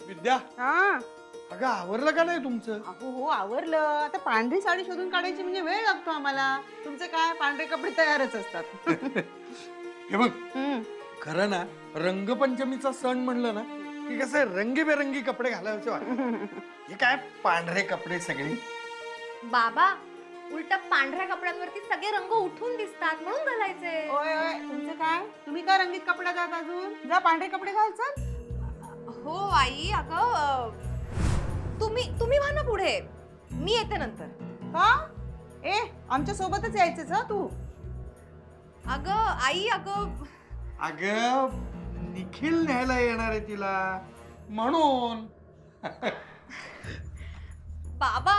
विद्या, हा अगं आवरलं का नाही तुमचं? अहो हो आवरलं. आता पांढरी साडी शोधून काढायची म्हणजे वेळ लागतो आम्हाला. तुमचे काय पांढरे कपडे तयारच असतात. हे बघ, हम्म. खरं ना, रंगपंचमीचा सण म्हणलं ना की कसं रंगीबेरंगी कपडे घालायचे वाटतं. हे काय पांढरे कपडे सगळे. बाबा उलट पांढऱ्या कपड्यांवरती सगळे रंग उठून दिसतात म्हणून घालायचे. ओय ओय तुमचं काय? तुम्ही काय रंगीत कपडे जात अजून? जा पांढरे कपडे घालचाल. हो आई अगं तुम्ही व्हा ना पुढे, मी येते नंतर. का? ए आमच्या सोबतच यायचंच हा तू. अगं आई अगं अगं निखिल न्यायला येणार आहे तिला म्हणून. बाबा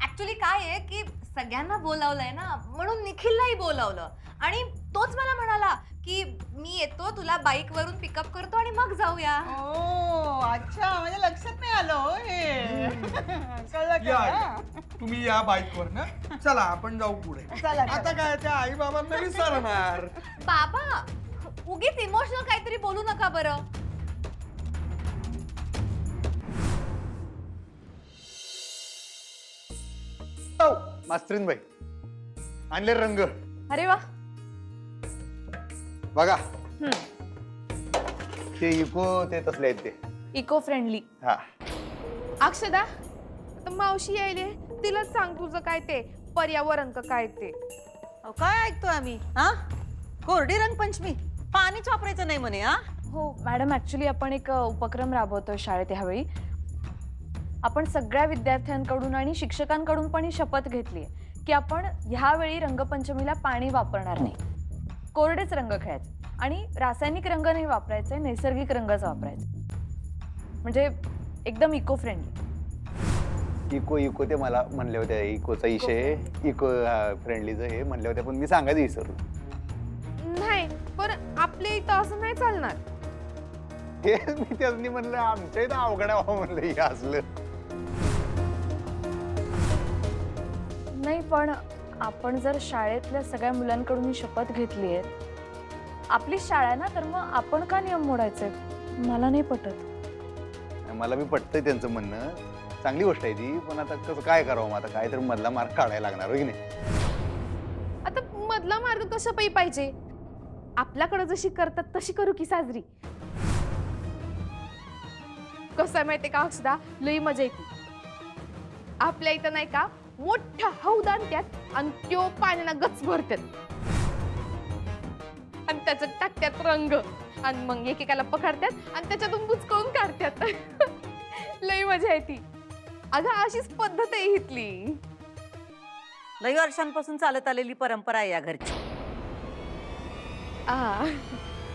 ऍक्च्युली काय आहे की सगळ्यांना बोलावलंय ना म्हणून निखिललाही बोलावलं आणि तोच मला म्हणाला की मी येतो तुला बाईक वरून पिकअप करतो आणि मग जाऊया. ओ अच्छा म्हणजे लक्षात नाही आलं होय. कळलं या का? तुम्ही या बाईकवर ना. चला आपण जाऊ पुढे. चला, चला. आता काय त्या आई बाबांना विसरणार. बाबा उगीच इमोशनल काहीतरी बोलू नका बरं. मास्तरीन बाई आणले रंग अरे वा. बघा. ते इको ते तसले आहेत ते. Eco friendly. हा अक्षदा आता मावशी यायले तिलाच सांग तुझं काय ते पर्यावरण का काय ते. अहो, काय ऐकतो आम्ही हा? कोरडी रंगपंचमी पाणीच वापरायचं नाही म्हणे हा. हो मॅडम ऍक्च्युली आपण एक उपक्रम राबवतोय शाळेत ह्यावेळी. आपण सगळ्या विद्यार्थ्यांकडून आणि शिक्षकांकडून पण ही शपथ घेतली आहे की आपण ह्यावेळी रंगपंचमीला पाणी वापरणार नाही, कोरडेच रंग खेळायचे आणि रासायनिक रंग नाही वापरायचे, नैसर्गिक रंगच वापरायचे, म्हणजे एकदम इको फ्रेंडली. इको इको ते मला म्हणले होते, इकोचा विषय इको फ्रेंडलीचं हे म्हणले होते पण मी सांगायचं विसरलो. नाही पण आपल्या इथं असं नाही चालणार. हे मी त्यांनी म्हणलं आमच्या इथं अवघड व्हावं म्हणलं हे असलं. नाही पण आपण जर शाळेतल्या सगळ्या मुलांकडून ही शपथ घेतली आहे, आपली शाळा आहे ना, तर मग आपण का नियम मोडायचे? मला नाही पटत. मला बी पटतंय त्यांचं म्हणणं, चांगली गोष्ट आहे ती, पण आता कसं काय करावं मग, आता काय तर मधला मार्क काढायला लागणार हो की नाही. आता मधला मार्ग कशा पाहिजे? आपल्याकडे जशी करतात तशी करू की साजरी. कसं आहे माहितीये का अक्षदा, लई मजा येते. आपल्या इथं नाही का मोठ्या हौद आणत्यात आणि त्यो पाण्यानं गच भरतात आणि त्याचं टाकत्यात रंग आणि मग एकेकाला पकडतात आणि त्याच्यातून बुचकळून काढतात. लई मजा येते. अगं अशीच पद्धत आहे इथली. लई वर्षांपासून चालत आलेली परंपरा आहे या घरची.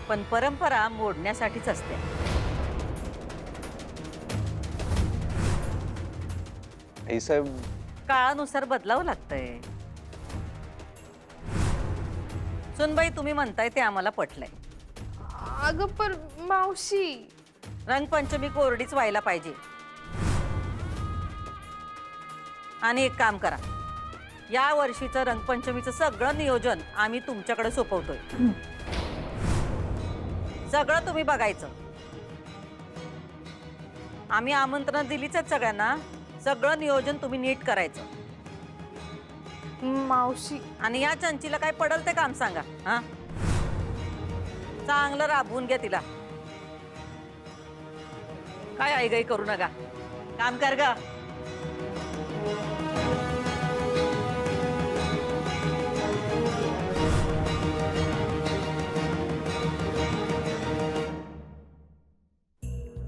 पण परंपरा मोडण्यासाठीच असते. आई साहेब काळानुसार बदलावं लागतंय. सुनबाई तुम्ही म्हणताय ते आम्हाला पटलंय. अगं पण मावशी, रंगपंचमी कोरडीच व्हायला पाहिजे. आणि एक काम करा, या वर्षीचं रंगपंचमीचं सगळं नियोजन आम्ही तुमच्याकडे सोपवतोय. सगळं तुम्ही बघायचं. आम्ही आमंत्रण दिलीच आहेत सगळ्यांना. सगळं नियोजन तुम्ही नीट करायचं. मावशी आणि या चंचीला काय पडल ते काम सांगा. हा चांगलं राबवून घ्या तिला. काय आईगाई करू नका, काम कर गा.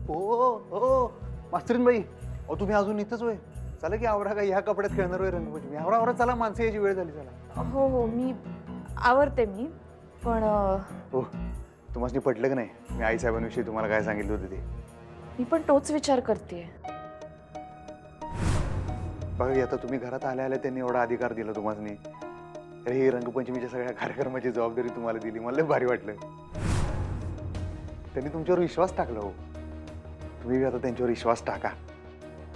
ओ मास्तरीन बाई, अहो तुम्ही अजून इथंच होय. चला की आवरा, का ह्या कपड्यात खेळणार होय रंगपंचमी. आवरा आवरा चला, माणसं याची वेळ झाली. चला. हो हो मी आवरते मी पण हो तुम्हाला पटलं की नाही मी आई साहेबांविषयी तुम्हाला काय सांगितलं होतं ते? मी पण तोच विचार करते. बघा की आता तुम्ही घरात आल्या आल्या त्यांनी एवढा अधिकार दिला तुम्हाला. तर ही रंगपंचमीच्या सगळ्या कार्यक्रमाची जबाबदारी तुम्हाला दिली. मला लय भारी वाटलं. त्यांनी तुमच्यावर विश्वास टाकला. हो तुम्ही आता त्यांच्यावर विश्वास टाका.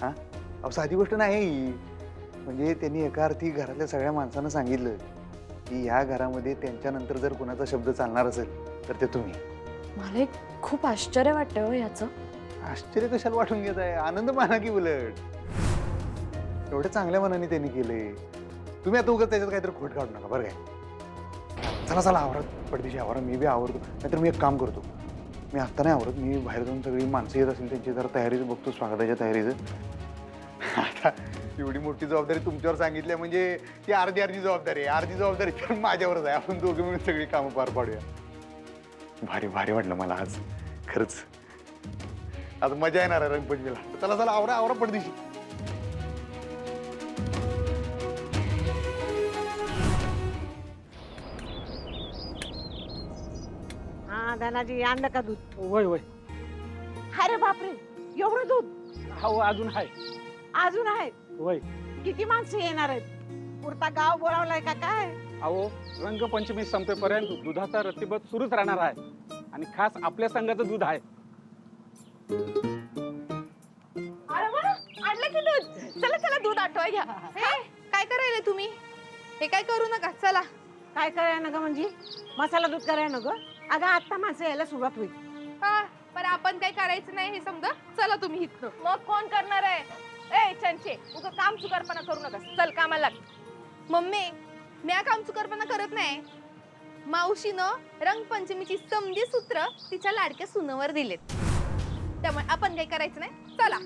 हा अहो साधी गोष्ट नाही. म्हणजे त्यांनी एका अर्थी घरातल्या सगळ्या माणसांना सांगितलं की ह्या घरामध्ये त्यांच्यानंतर जर कोणाचा शब्द चालणार असेल तर ते तुम्ही. मला एक खूप आश्चर्य वाटतं याचं. आश्चर्य कशाला वाटून घेत आहे? आनंद माना की उलट. एवढ्या चांगल्या मनाने त्यांनी केले. तुम्ही आता उगाच त्याच्यात काहीतरी खोट काढू नका बरं काय. चला चला आवरत पडदिशी आवरा, मी बी आवरतो. नाहीतर मी एक काम करतो, मी आत्ता नाही आवरत, मी बाहेर जाऊन सगळी माणसं येत असेल त्यांची जरा तयारीचं बघतो, स्वागताच्या तयारीचं. आता एवढी मोठी जबाबदारी तुमच्यावर सांगितली म्हणजे ती अर्धी जबाबदारी आहे. अर्धी जबाबदारी तर माझ्यावरच आहे. आपण दोघे मिळून सगळी कामं पार पाडूया. भारी भारी वाटलं मला आज खरंच. आज मजा येणार आहे रंगपंचमीला. चला चला आवरा आवरा पडदिशी. हा धनाजी आणलं का दूध? होय होय. अरे बापरे, एवढं दूध हो अजून आहे. अजून आहे? होय. किती माणसं येणार आहेत? पुरता गाव बोलावलाय का काय? अहो रंगपंचमी संपेपर्यंत दुधाचा रतीबत सुरूच राहणार आहे. आणि खास आपल्या संघाचं दूध आहे. अरे वा, आणलं की दूध. चला चला दूध आठवा घ्या. हे काय करायला तुम्ही? हे काय करू नका, चला. काय करायला ना ग म्हणजे? मसाला दूध करायला ना ग? अगं आता माणसं यायला सुरुवात होईल. हा, पण आपण काय करायचं नाही हे समजा. चला तुम्ही इथनं. मग कोण करणार आहे? ए चंचे, उगा काम चुकारपणा करू नका. चल कामाला लाग. मम्मी, म्या काम चुकारपणा करत नाही. मावशीनं रंगपंचमीची समधी सूत्र तिच्या लाडक्या सुनवर दिलेत. त्यामुळे आपण काही करायचं नाही. चला.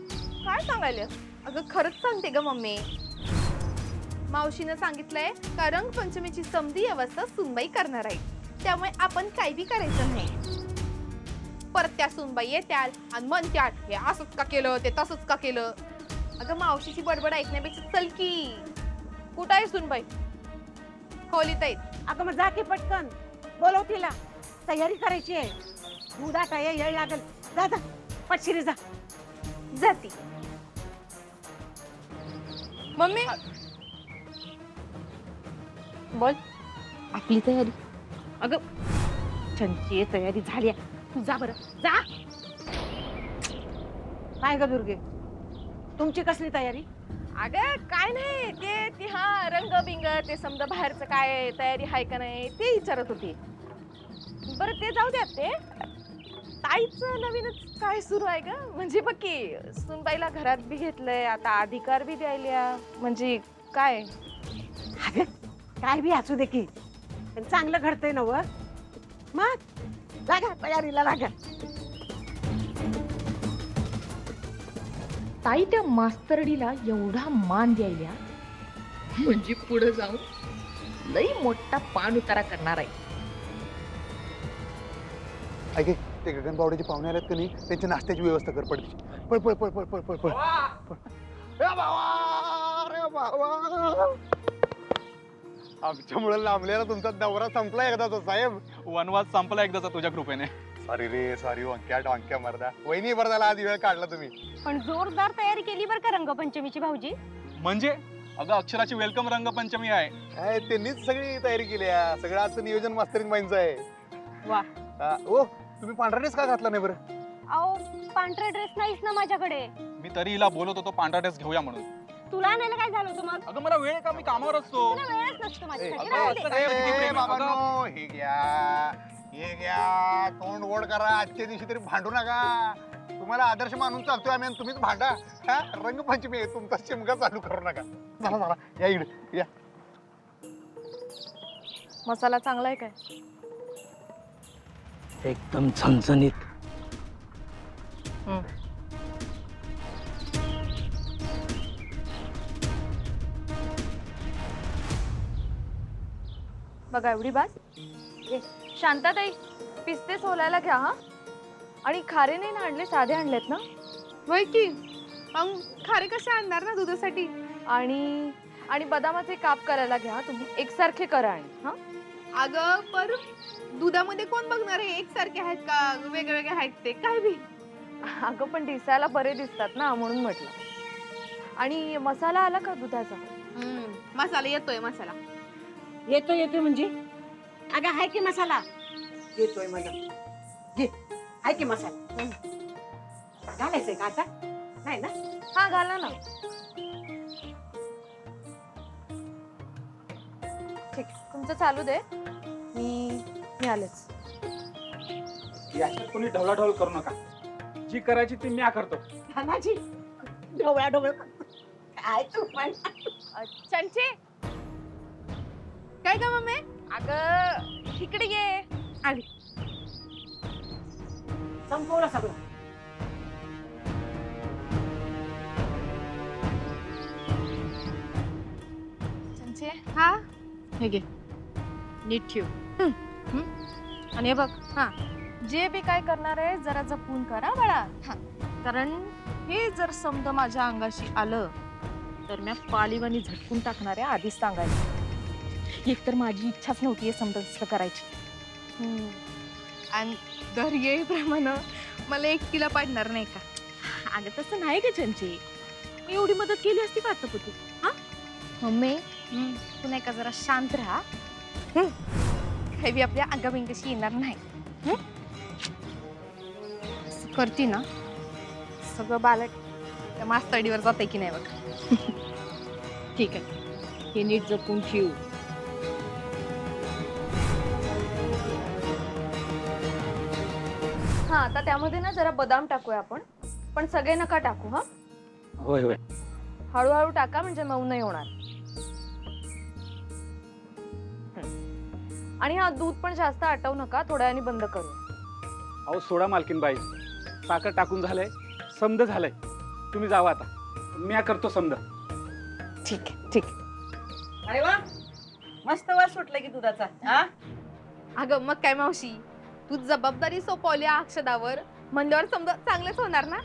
काय सांगायले? अगं खरंच सांगते ग मम्मी. मावशीनं सांगितलंय का रंगपंचमीची समधी अवस्था सुनबाई करणार आहे. त्यामुळे आपण काही बी करायचं नाही. परत त्या सुनबाई येत्याल आणि म्हणत्याल हे असंच का केलं, ते तसंच का केलं. अगं मावशीची बडबड ऐकण्यापेक्षा चल की. कुठं आहे सुनबाई? खोलीत आहेत. अगं मग जा की पटकन, बोलव तिला. तयारी करायची आहे. दूध आटाय येळ लागेल. जा जा पटशिरी जा. जाती. मम्मी बोल. आपली तयारी. अगं छंची तयारी झाली. तू जा बरं जा. काय ग दुर्गे, तुमची कसली तयारी? अगं काय नाही, ते हा रंग बिंग ते समजा बाहेरचं काय तयारी आहे का नाही ते विचारत होती. बरं ते जाऊ द्यात. ते ताईचं नवीनच काय सुरू आहे ग? म्हणजे बघ की सुनबाईला घरात बी घेतलंय, आता अधिकार बी द्यायला. म्हणजे काय? अगं काय बी असू दे की, पण चांगलं घडतंय ना व. मग लागा तयारीला लागा. ताई त्या मास्तरडीला एवढा मान द्यायला म्हणजे पुढे जाऊन लई मोठा पान उतारा करणार आहे. ऐके ते गगन बावड्याचे पाहुणे आलेत का नाही, त्यांची नाश्त्याची व्यवस्था कर पडदिशी. पळ पळ पळ पळ पळ पळ पळ. ए बाबा, अरे बाबा, आमच्यामुळे लांबलेला तुमचा दौरा संपला एकदाचा साहेब. वनवास संपला एकदाचा तुझ्या कृपेने. सॉरी रे सॉरी. वांक्या मरदा. वहिनी बरं झाला आज वेळ काढला तुम्ही. पण जोरदार तयारी केली बरं का रंगपंचमीची भाऊजी. म्हणजे अगं अक्षराची वेलकम रंगपंचमी आहे. काय त्यांनीच सगळी तयारी केली आहे. सगळं आजचं नियोजन मास्तरीन बाईंचं आहे. वा. ओ तुम्ही पांढरा ड्रेस का घातला नाही बरं? अहो पांढरा ड्रेस नाहीच ना माझ्याकडे. मी तरी हिला बोलत होतो पांढरा ड्रेस घेऊया म्हणून. तुला आणायला काय झालं होतं मग? अगं मला वेळ आहे का? मी कामावर असतो. तुला वेळच नसतो माझ्यासाठी. अगं, राहू असं दे. काय किती प्रेम आहे. बाबांनो, हे घ्या हे घ्या, तोंड गोड करा. आजच्या दिवशी तरी भांडू नका. तुम्हाला आदर्श मानून चालतोय आम्ही आणि तुम्हीच भांडा. हा रंगपंचमी आहे, तुमचा शिमगा चालू करू नका. चला चला या इकडे या. मसाला चांगला आहे काय? एकदम झणझणीत. बघा एवढी बास. शांताताई पिस्ते सोलायला घ्या हा. आणि खारे नाही ना आणले, साधे आणलेत ना? होय की. खारे कसे आणणार ना दुधासाठी. आणि आणि बदामाचे काप करायला घ्या तुम्ही, एकसारखे करा. आणि हा अगं पर दुधामध्ये कोण बघणार आहे एकसारखे आहेत का वेगवेगळे आहेत ते काय बी. अगं पण दिसायला बरे दिसतात ना म्हणून म्हटलं. आणि मसाला आला का दुधाचा? मसाला येतोय. मसाला येतोय म्हणजे अगं हाय की मसाला येतोय मला. घे हाय की मसाला. घालायचंय का आता? नाही ना? हा घाला ना. ठीक, तुमचं चालू दे. मी आलेच. याच्यात कोणी ढवळाढवळ करू नका. जी करायची ती म्या करतो. धनाजी डोळ्या डोळे काय तू पण चंचे काय का मम्मी? अगं इकडे ये. आली. संपवलं सगळं. चंचे हा हे घे नीट ठेव. आणि हे बघ हा. जे बी काय करणार आहे जरा जपून करा बाळा. कारण हे जर समजा माझ्या अंगाशी आलं तर मी पालीवानी झटकून टाकणार आहे आधीच सांगायचं. एक तर माझी इच्छाच नव्हती हे समजा तसं करायची. आणि दर येईप्रमाणे मला एकटीला पाडणार नाही का? अगं तसं नाही का चंची, मी एवढी मदत केली असती का आता तू? हा मम्मी तू नाही का जरा शांत राहा. काही बी आपल्या अंगाबिंगाशी येणार नाही. असं करती ना सगळं बालक त्या मास्तडीवर जाते की नाही बघ. ठीक आहे, हे नीट जपून ठेव. हा आता त्यामध्ये ना जरा बदाम टाकूया आपण, पण सगळे नका टाकू. हा होय होय. हळूहळू टाका म्हणजे मऊ नाही होणार. आणि हा दूध पण जास्त आटवू नका, थोड्या वेळाने बंद करू. अहो सोडा मालकीन बाई, साखर टाकून झालंय, समद झालंय. तुम्ही जावा आता, म्या करतो समद. ठीक आहे ठीक आहे. अरे वा, मस्त वास सुटला की दुधाचा. हा अगं मग काय मावशी, तू जबाबदारी सोपवली अक्षदावर म्हणल्यावर समजा चांगलंच होणार ना.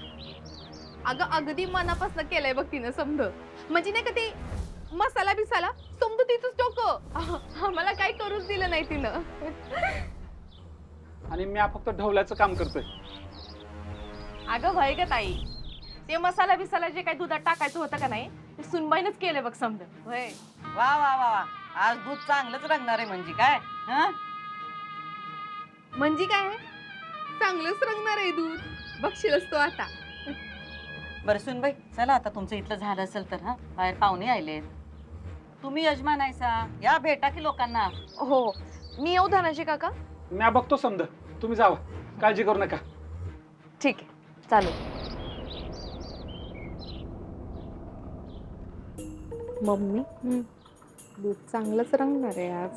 अगं अगदी मनापासून केलंय बघ तिनं समज. म्हणजे नाही का ते मसाला बिसाला समज तिथंच टोक. आम्हाला काही करूच दिलं नाही तिनं. आणि म्या फक्त ढवल्याचं काम करतोय. अगं व्हय ग ताई, ते मसाला बिसाला जे काही दुधात टाकायचं होतं का नाही ते सुनबाईनच केलंय बघ समज. होय. वा वा वा वा, आज दूध चांगलंच रंगणार आहे म्हणजे काय. हा म्हणजे काय चांगलंच रंगणार आहे दूध, बघशीलच तो आता. बरं सुनबाई, चला आता तुमचं इथलं झालं असेल तर हा, बाहेर पाहुणे आलेत. तुम्ही यजमान आहेसा, या भेटा की लोकांना. हो, मी येऊ धनाजी काका? म्या बघतो समद, तुम्ही जावा, काळजी करू नका. ठीक आहे, चालेल. मम्मी दूध चांगलंच रंगणार आहे आज.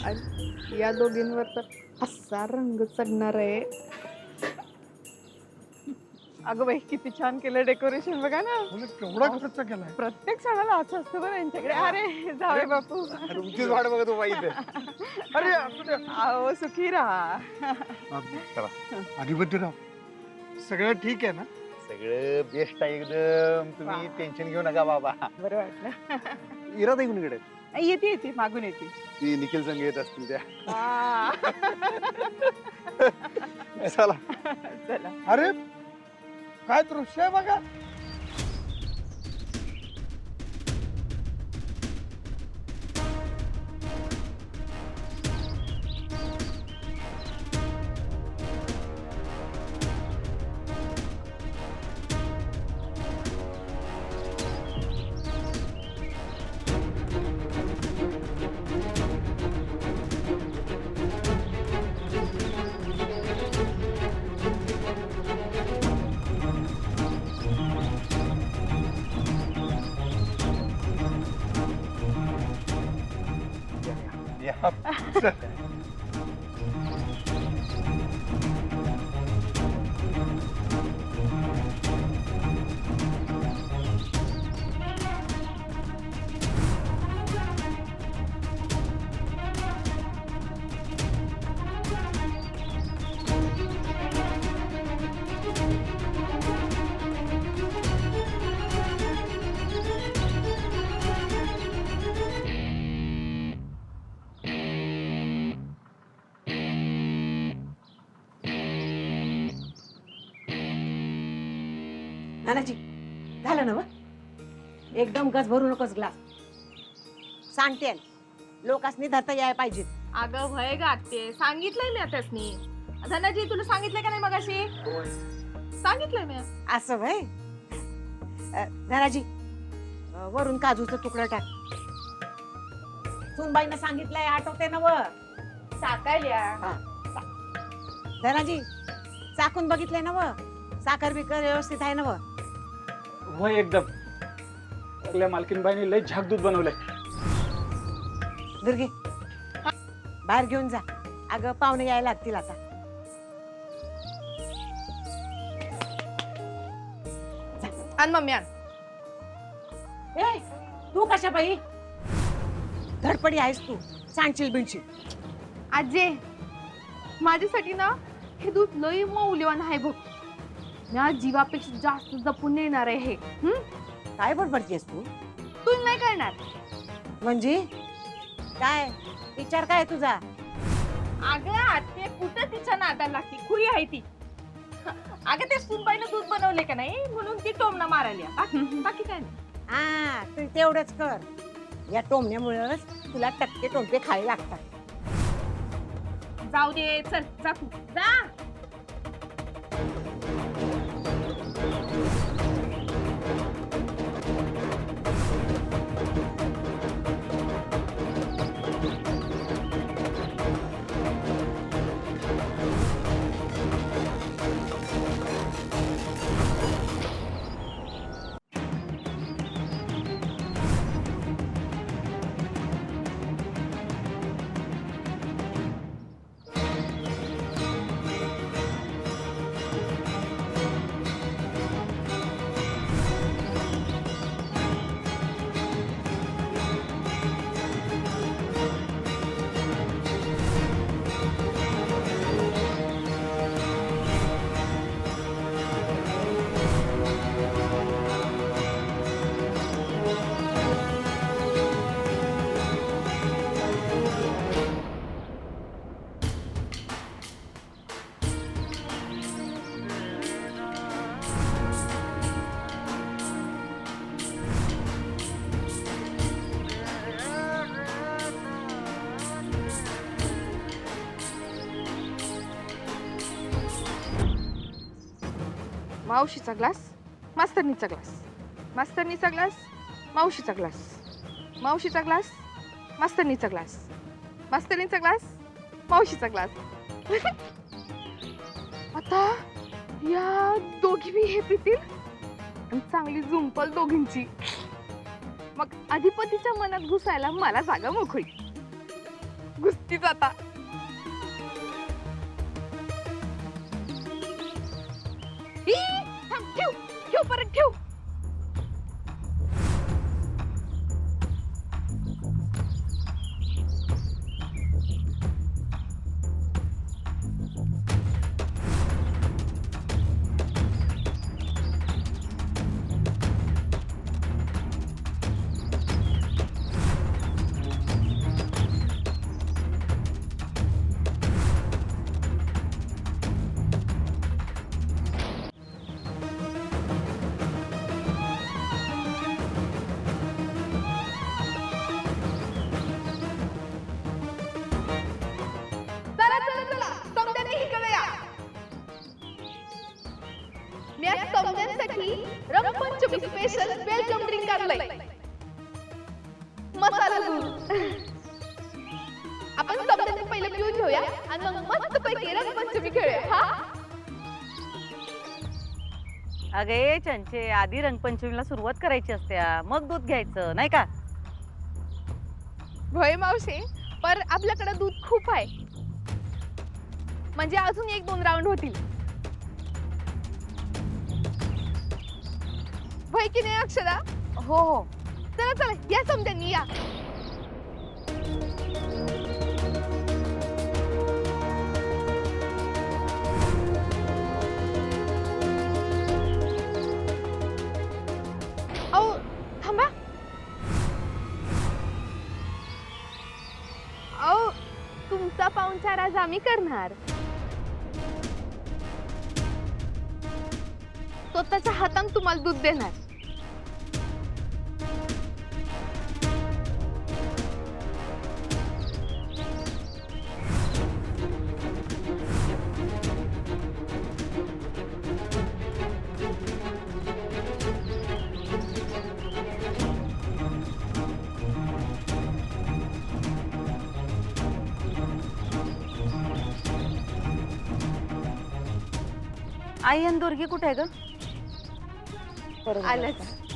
आणि या दोघींवर तर असा रंग चढणार आहे. अगं बाई किती छान केलं डेकोरेशन बघा ना. केवढा खर्च केलाय. प्रत्येक सणाला असं असतं बरं यांच्याकडे. अरे जावे बापू. तुमचीच वाट बघत हो बाई इथे. अरे असू द्या. अहो सुखी राहा. अधिपतीराव सगळं ठीक आहे ना? सगळं बेस्ट आहे एकदम. तुम्ही टेन्शन घेऊ नका बाबा. बरं वाटलं. इरा ताई कुणीकडे? येते येते मागून येते. ती निखिल संघ येत असतील त्या. आ. चला. चला. अरे काय दृश्य आहे बघा. या. नानाजी झालं ना? एकदम गज भरू नकोस ग्लास. सांगते लोकांनी धरता यायला पाहिजे. अगं व्हय गाते, सांगितलंय मी आतासनी. धनाजी तुला सांगितलंय का नाही मगाशी? सांगितलंय मी. असं व्हय. नानाजी वरून काजूचं तुकडं टाक. सुनबाईनं सांगितलंय, आठवते ना व? टाकायला. धनाजी चाकून बघितलंय ना व साखर बिकर व्यवस्थित आहे ना व होय एकदम. आपल्या मालकीनबाईने लय झाक दूध बनवलंय. दुर्गे बाहेर घेऊन जा. अगं पाहुणे यायला लागतील आता. आण मम्मी आण. ए तू कशा बाई धडपडी आहेस तू. सांडशील बिनशील. आजे माझ्यासाठी ना हे दूध लई मौल्यवान आहे बघ. मी जीवापेक्षा जास्त जपून नेणार आहे हे. काय बडबडतीयस तू? तू नाही करणार. म्हणजे काय विचार काय तुझा? अगं आते कुठं तिच्या नादाला लागती. खुळी आहे ती. अगं ते सुनबाईनं दूध बनवले का नाही म्हणून ती टोमना मारायला. बाकी काय नाही. हा तू तेवढंच कर. या टोमण्यामुळेच तुला टक्के टोमटे खायला लागतात. जाऊ दे चल जा तू जा. मावशीचा ग्लास, मास्तरनीचा ग्लास, मास्तरनीचा ग्लास, मावशीचा ग्लास, मावशीचा ग्लास, मास्तरनीचा ग्लास, मास्तरनीचा ग्लास, मावशीचा ग्लास. आता या दोघी मी हे पितील आणि चांगली झुंपल दोघींची. मग अधिपतीच्या मनात घुसायला मला जागा मोकळी. घुसतीच आता. ठेव ठेव परत ठेव. मी आज समजांसाठी रंगपंचमी स्पेशल वेलकम ड्रिंक आणलंय. मसाला दूध. आपण समजांनी पहिले पिऊन घेऊया आणि मग मस्त पैकी रंगपंचमी खेळूया. हा अगे चंचे, आधी रंगपंचमीला सुरुवात करायची असते, मग दूध घ्यायचं नाही का? होय मावशी, पर आपल्याकडे दूध खूप आहे. म्हणजे अजून 1-2 राऊंड होतील. होय की नाही अक्षरा? हो हो. चला चला या समजांनी या. अहो थांबा. अहो तुमचा पाहुणचार आज आम्ही करणार. स्वतःच्या हाताने तुम्हाला दूध देणार. आई आणि दुर्गी कुठे आहे ग? बरोबर आलंच